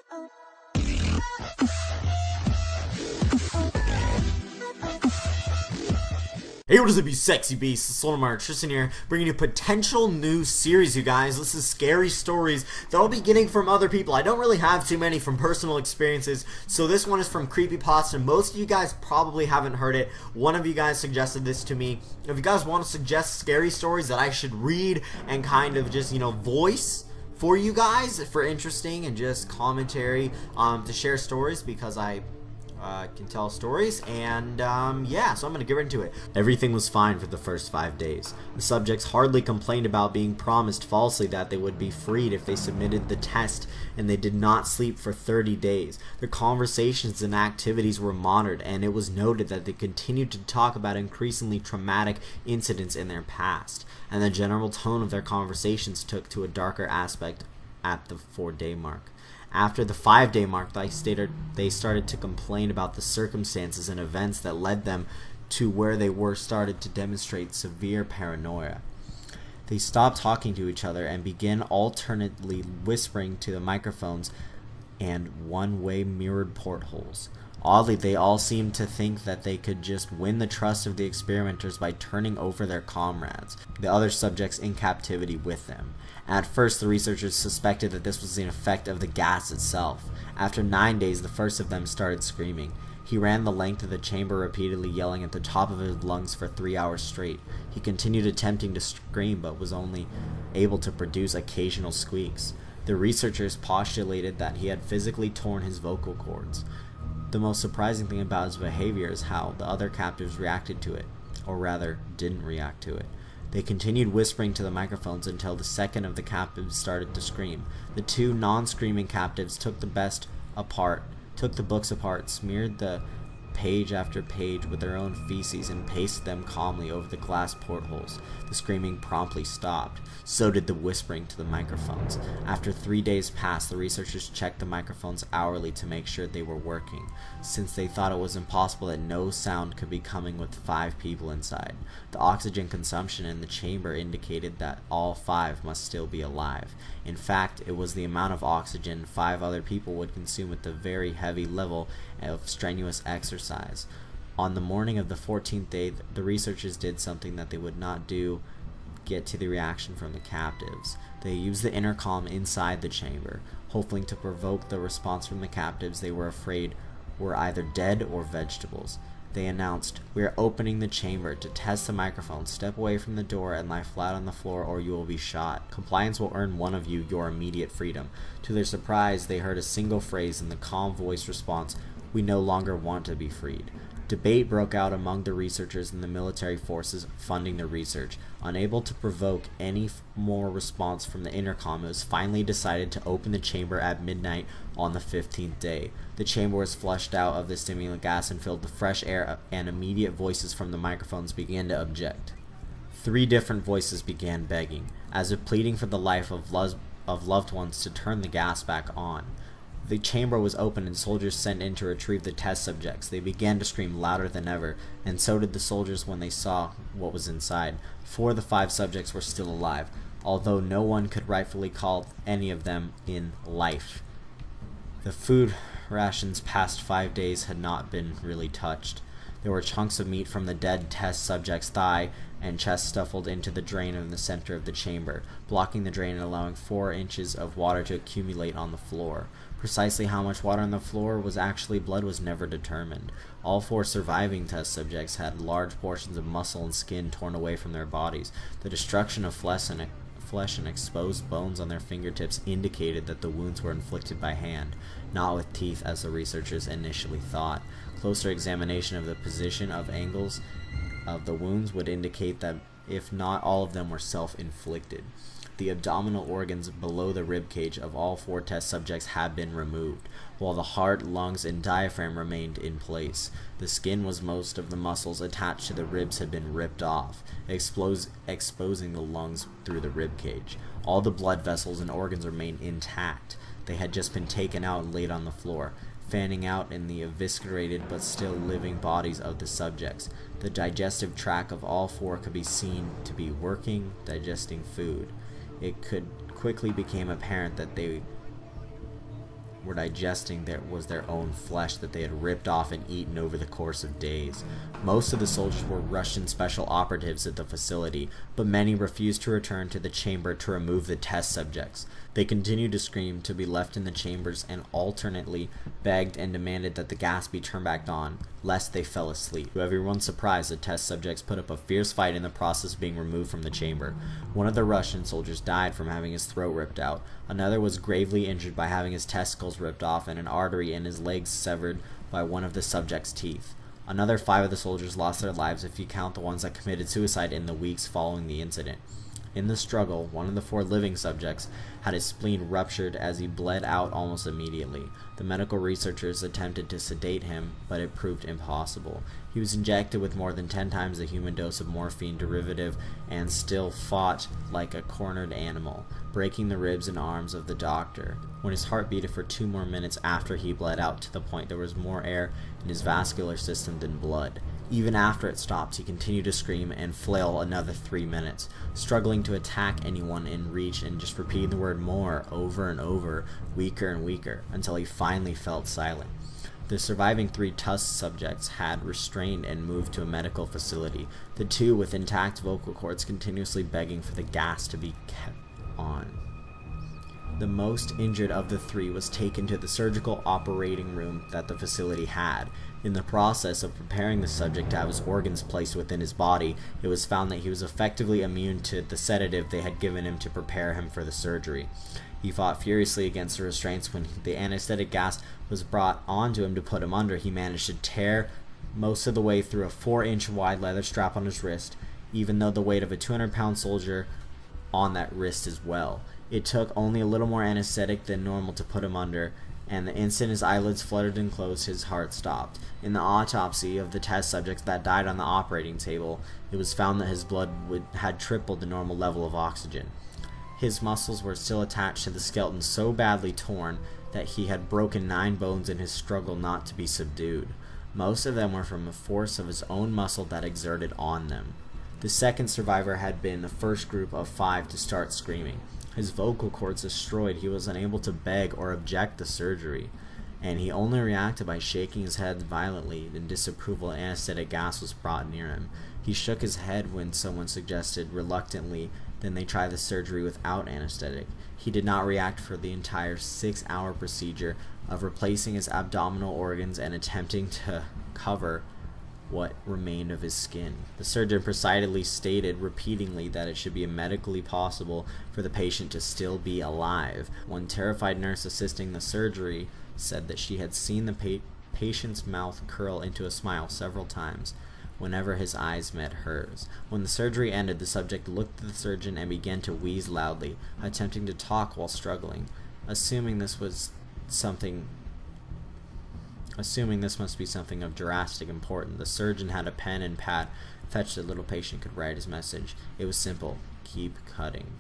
Hey, what is up, you sexy beasts? It's Solomar Tristan here, bringing you a potential new series, you guys. This is scary stories that I'll be getting from other people. I don't really have too many from personal experiences, so this one is from Creepypasta. Most of you guys probably haven't heard it. One of you guys suggested this to me. If you guys want to suggest scary stories that I should read and kind of just, voice for you guys for interesting and just commentary to share stories, because I can tell stories, and yeah, so I'm gonna get right into it. Everything was fine for the first 5 days. The subjects hardly complained about being promised falsely that they would be freed if they submitted the test, and they did not sleep for 30 days. Their conversations and activities were monitored, and it was noted that they continued to talk about increasingly traumatic incidents in their past, and the general tone of their conversations took to a darker aspect at the 4-day mark. After the 5-day mark, they started to complain about the circumstances and events that led them to where they were, started to demonstrate severe paranoia. They stopped talking to each other and began alternately whispering to the microphones and one-way mirrored portholes. Oddly, they all seemed to think that they could just win the trust of the experimenters by turning over their comrades, the other subjects in captivity, with them. At first, the researchers suspected that this was an effect of the gas itself. After 9 days, the first of them started screaming. He ran the length of the chamber, repeatedly yelling at the top of his lungs for 3 hours straight. He continued attempting to scream, but was only able to produce occasional squeaks. The researchers postulated that he had physically torn his vocal cords. The most surprising thing about his behavior is how the other captives reacted to it, or rather, didn't react to it. They continued whispering to the microphones until the second of the captives started to scream. The two non-screaming captives took the books apart, smeared the page after page with their own feces, and pasted them calmly over the glass portholes. The screaming promptly stopped. So did the whispering to the microphones. After 3 days passed, the researchers checked the microphones hourly to make sure they were working, since they thought it was impossible that no sound could be coming with 5 people inside. The oxygen consumption in the chamber indicated that all 5 must still be alive. In fact, it was the amount of oxygen 5 other people would consume at the very heavy level of strenuous exercise. On the morning of the 14th day, the researchers did something that they would not get to the reaction from the captives. They used the intercom inside the chamber, hoping to provoke the response from the captives they were afraid were either dead or vegetables. They announced, "We are opening the chamber. To test the microphone, step away from the door and lie flat on the floor, or you will be shot. Compliance will earn one of you your immediate freedom." To their surprise, they heard a single phrase in the calm voice response, "We no longer want to be freed." Debate broke out among the researchers and the military forces funding the research. Unable to provoke any more response from the intercom, it was finally decided to open the chamber at midnight on the 15th day. The chamber was flushed out of the stimulant gas and filled with fresh air, and immediate voices from the microphones began to object. 3 different voices began begging, as if pleading for the life of loved ones, to turn the gas back on. The chamber was opened and soldiers sent in to retrieve the test subjects. They began to scream louder than ever, and so did the soldiers when they saw what was inside. 4 of the 5 subjects were still alive, although no one could rightfully call any of them in life. The food rations past 5 days had not been really touched. There were chunks of meat from the dead test subject's thigh and chest stuffed into the drain in the center of the chamber, blocking the drain and allowing 4 inches of water to accumulate on the floor. Precisely how much water on the floor was actually blood was never determined. All 4 surviving test subjects had large portions of muscle and skin torn away from their bodies. The destruction of flesh and exposed bones on their fingertips indicated that the wounds were inflicted by hand, not with teeth as the researchers initially thought. Closer examination of the position of angles of the wounds would indicate that if not all of them were self-inflicted. The abdominal organs below the ribcage of all 4 test subjects had been removed, while the heart, lungs, and diaphragm remained in place. The skin was most of the muscles attached to the ribs had been ripped off, exposing the lungs through the ribcage. All the blood vessels and organs remained intact. They had just been taken out and laid on the floor, fanning out in the eviscerated but still living bodies of the subjects. The digestive tract of all 4 could be seen to be working, digesting food. It quickly became apparent that were digesting their own flesh that they had ripped off and eaten over the course of days. Most of the soldiers were Russian special operatives at the facility, but many refused to return to the chamber to remove the test subjects. They continued to scream to be left in the chambers and alternately begged and demanded that the gas be turned back on, lest they fell asleep. To everyone's surprise, the test subjects put up a fierce fight in the process of being removed from the chamber. One of the Russian soldiers died from having his throat ripped out. Another was gravely injured by having his testicles ripped off and an artery in his legs severed by one of the subject's teeth. Another 5 of the soldiers lost their lives if you count the ones that committed suicide in the weeks following the incident. In the struggle, one of the 4 living subjects had his spleen ruptured as he bled out almost immediately. The medical researchers attempted to sedate him, but it proved impossible. He was injected with more than 10 times the human dose of morphine derivative and still fought like a cornered animal, breaking the ribs and arms of the doctor. When his heart beat for 2 more minutes after he bled out to the point there was more air in his vascular system than blood. Even after it stopped, he continued to scream and flail another 3 minutes, struggling to attack anyone in reach and just repeating the word more over and over, weaker and weaker, until he finally felt silent. The surviving 3 test subjects had restrained and moved to a medical facility, the 2 with intact vocal cords continuously begging for the gas to be kept on. The most injured of the 3 was taken to the surgical operating room that the facility had. In the process of preparing the subject to have his organs placed within his body, it was found that he was effectively immune to the sedative they had given him to prepare him for the surgery. He fought furiously against the restraints. When the anesthetic gas was brought onto him to put him under, he managed to tear most of the way through a 4-inch wide leather strap on his wrist, even though the weight of a 200-pound soldier on that wrist as well. It took only a little more anesthetic than normal to put him under, and the instant his eyelids fluttered and closed, his heart stopped. In the autopsy of the test subjects that died on the operating table, it was found that his blood had tripled the normal level of oxygen. His muscles were still attached to the skeleton, so badly torn that he had broken 9 bones in his struggle not to be subdued. Most of them were from the force of his own muscle that exerted on them. The second survivor had been the first group of 5 to start screaming. His vocal cords destroyed, he was unable to beg or object to surgery, and he only reacted by shaking his head violently. In disapproval, anesthetic gas was brought near him. He shook his head when someone suggested reluctantly then they try the surgery without anesthetic. He did not react for the entire 6-hour procedure of replacing his abdominal organs and attempting to cover what remained of his skin. The surgeon precisely stated repeatedly that it should be medically possible for the patient to still be alive. One terrified nurse assisting the surgery said that she had seen the patient's mouth curl into a smile several times whenever his eyes met hers. When the surgery ended, the subject looked at the surgeon and began to wheeze loudly, attempting to talk while struggling. Assuming this must be something of drastic importance, the surgeon had a pen and pad fetched so the little patient could write his message. It was simple: keep cutting.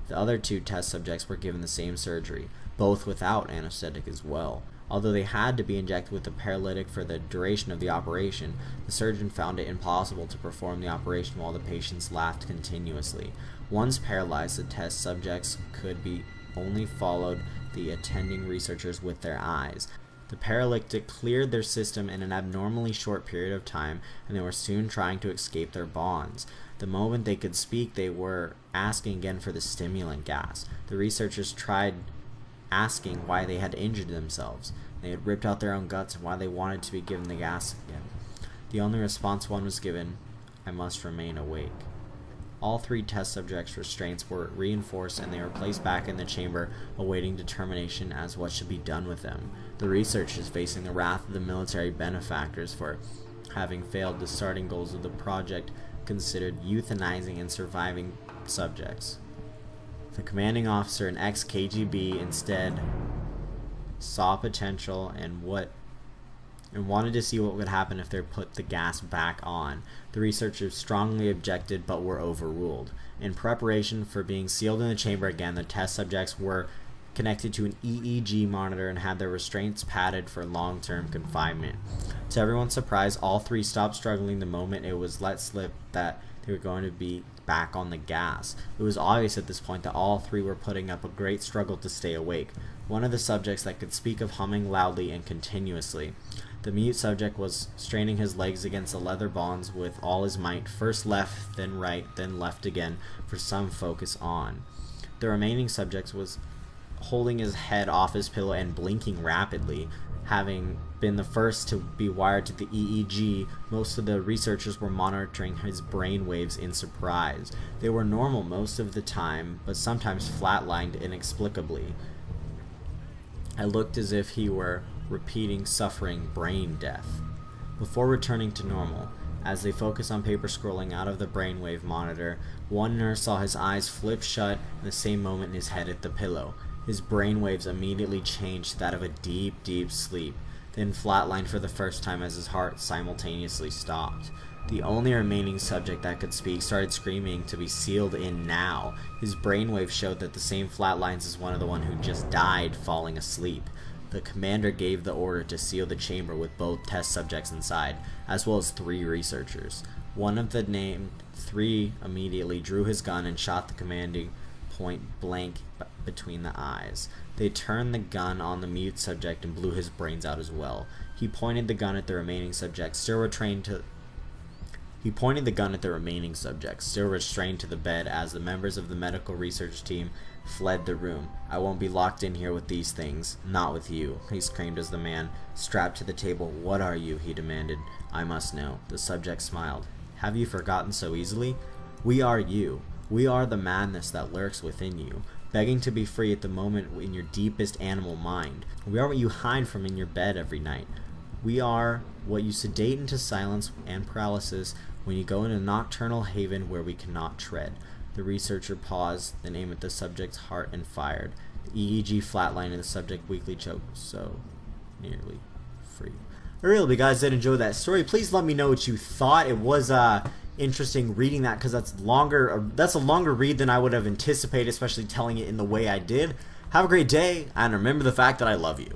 The other 2 test subjects were given the same surgery, both without anesthetic as well. Although they had to be injected with a paralytic for the duration of the operation, the surgeon found it impossible to perform the operation while the patients laughed continuously. Once paralyzed, the test subjects could be only followed the attending researchers with their eyes. The paralytic cleared their system in an abnormally short period of time, and they were soon trying to escape their bonds. The moment they could speak, they were asking again for the stimulant gas. The researchers tried asking why they had injured themselves. They had ripped out their own guts and why they wanted to be given the gas again. The only response one was given: I must remain awake. All 3 test subjects' restraints were reinforced and they were placed back in the chamber, awaiting determination as what should be done with them. The researchers, facing the wrath of the military benefactors for having failed the starting goals of the project, considered euthanizing and surviving subjects. The commanding officer, an ex-KGB, instead saw potential and wanted to see what would happen if they put the gas back on. The researchers strongly objected but were overruled. In preparation for being sealed in the chamber again, the test subjects were connected to an EEG monitor and had their restraints padded for long-term confinement. To everyone's surprise, all 3 stopped struggling the moment it was let slip that they were going to be back on the gas. It was obvious at this point that all three were putting up a great struggle to stay awake. One of the subjects that could speak of humming loudly and continuously. The mute subject was straining his legs against the leather bonds with all his might, first left, then right, then left again, for some focus on. The remaining subject was holding his head off his pillow and blinking rapidly. Having been the first to be wired to the EEG, most of the researchers were monitoring his brain waves in surprise. They were normal most of the time, but sometimes flatlined inexplicably. It looked as if he were repeating suffering brain death. Before returning to normal, as they focused on paper scrolling out of the brainwave monitor, one nurse saw his eyes flip shut in the same moment his head hit the pillow. His brainwaves immediately changed to that of a deep, deep sleep, then flatlined for the first time as his heart simultaneously stopped. The only remaining subject that could speak started screaming to be sealed in now. His brainwave showed that the same flatlines as one of the one who just died falling asleep. The commander gave the order to seal the chamber with both test subjects inside, as well as 3 researchers. One of the named 3 immediately drew his gun and shot the commanding point blank between the eyes. They turned the gun on the mute subject and blew his brains out as well. He pointed the gun at the remaining subjects, still restrained to the bed as the members of the medical research team fled the room. "I won't be locked in here with these things. Not with you," he screamed as the man strapped to the table. "What are you?" he demanded. "I must know." The subject smiled. "Have you forgotten so easily? We are you. We are the madness that lurks within you, begging to be free at the moment in your deepest animal mind. We are what you hide from in your bed every night. We are what you sedate into silence and paralysis when you go into nocturnal haven where we cannot tread." The researcher paused, then aimed at the subject's heart and fired. The EEG flatlined and the subject weakly choked, so nearly free. I really hope you guys did enjoy that story. Please let me know what you thought. It was interesting reading that because that's a longer read than I would have anticipated, especially telling it in the way I did. Have a great day, and remember the fact that I love you.